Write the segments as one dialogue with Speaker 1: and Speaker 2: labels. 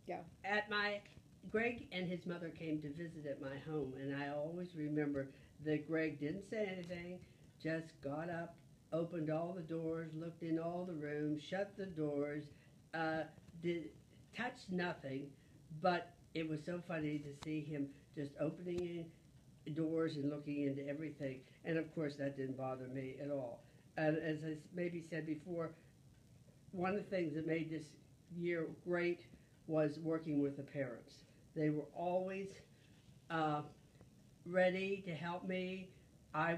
Speaker 1: Yeah.
Speaker 2: At my Greg and his mother came to visit at my home, and I always remember that Greg didn't say anything, just got up, opened all the doors, looked in all the rooms, shut the doors, uh, did touched nothing, but it was so funny to see him just opening doors and looking into everything. And of course, that didn't bother me at all. And as I maybe said before, one of the things that made this year great was working with the parents. They were always uh, ready to help me. I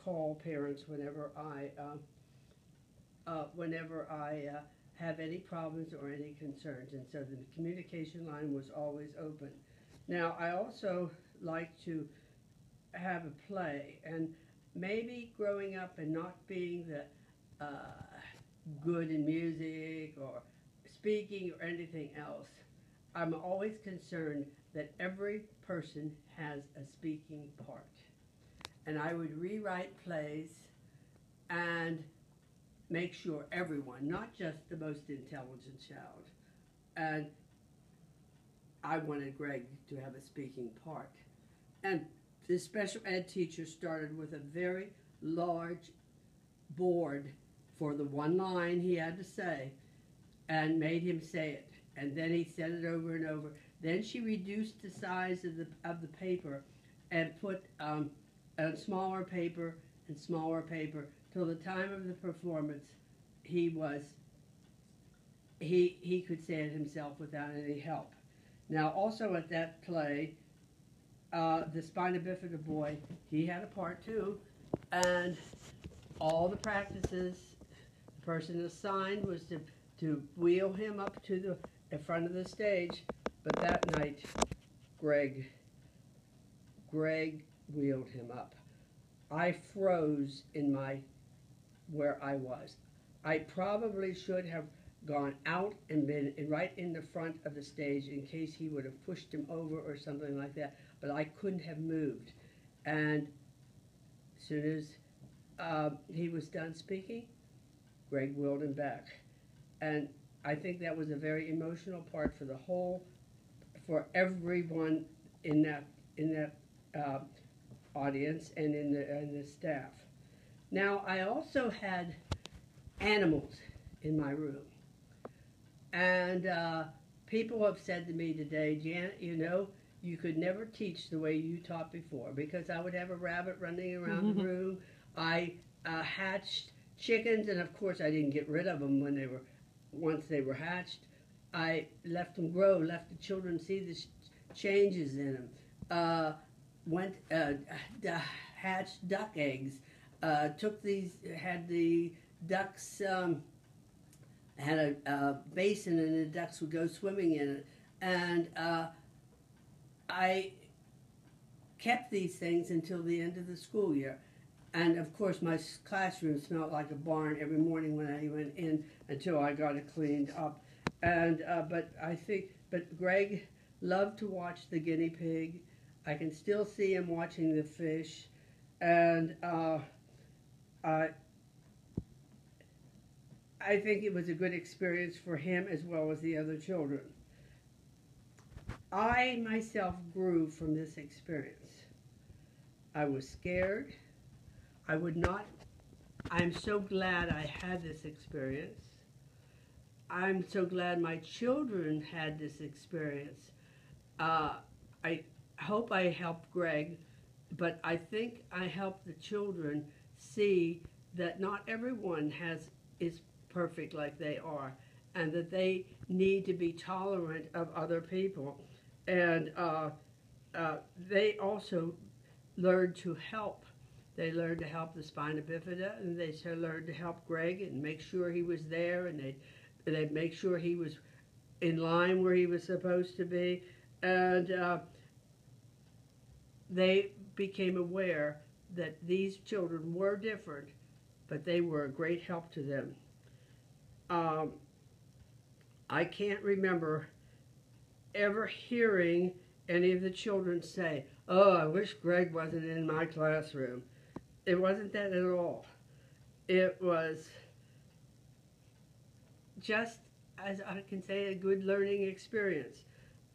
Speaker 2: call parents whenever I have any problems or any concerns, and so the communication line was always open. Now, I also like to have a play, and maybe growing up and not being the good in music or speaking or anything else, I'm always concerned that every person has a speaking part. And I would rewrite plays and make sure everyone, not just the most intelligent child, and I wanted Greg to have a speaking part. And this special ed teacher started with a very large board for the one line he had to say and made him say it. And then he said it over and over. Then she reduced the size of the paper and put a smaller paper and smaller paper till the time of the performance he could say it himself without any help. Now also at that play, the spina bifida boy, he had a part too, and all the practices, the person assigned was to wheel him up to the front of the stage. But that night, Greg wheeled him up. I froze where I was. I probably should have gone out and been right in the front of the stage in case he would have pushed him over or something like that, but I couldn't have moved. And as soon as he was done speaking, Greg wheeled him back. And I think that was a very emotional part for everyone in that audience and in the staff. Now, I also had animals in my room. And people have said to me today, Janet, you could never teach the way you taught before, because I would have a rabbit running around the room. I hatched chickens, and of course I didn't get rid of them once they were hatched. I let them grow, let the children see the changes in them. Hatched duck eggs. Had the ducks, had a basin and the ducks would go swimming in it. And I kept these things until the end of the school year. And of course my classroom smelled like a barn every morning when I went in until I got it cleaned up. And but Greg loved to watch the guinea pig. I can still see him watching the fish. And I think it was a good experience for him as well as the other children. I myself grew from this experience. I was scared. I'm so glad I had this experience. I'm so glad my children had this experience. I hope I helped Greg, but I think I helped the children see that not everyone is perfect like they are, and that they need to be tolerant of other people. And they also learned to help. They learned to help the spina bifida, and they learned to help Greg and make sure he was there, and they'd make sure he was in line where he was supposed to be. And they became aware that these children were different, but they were a great help to them. I can't remember ever hearing any of the children say, "Oh, I wish Greg wasn't in my classroom." It wasn't that at all. It was just as I can say, a good learning experience.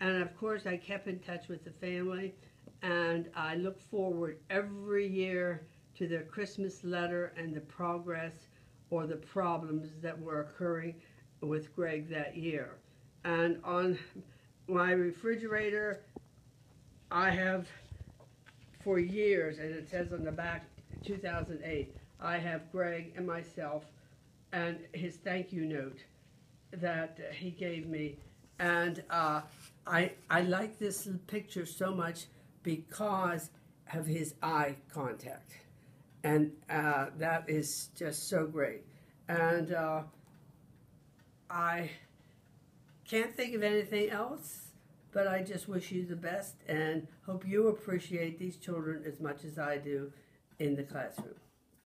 Speaker 2: And of course, I kept in touch with the family, and I look forward every year to their Christmas letter and the progress or the problems that were occurring with Greg that year. And on my refrigerator, I have for years, and it says on the back 2008, I have Greg and myself and his thank you note that he gave me. And I like this picture so much because of his eye contact. And that is just so great. And I can't think of anything else, but I just wish you the best and hope you appreciate these children as much as I do in the classroom.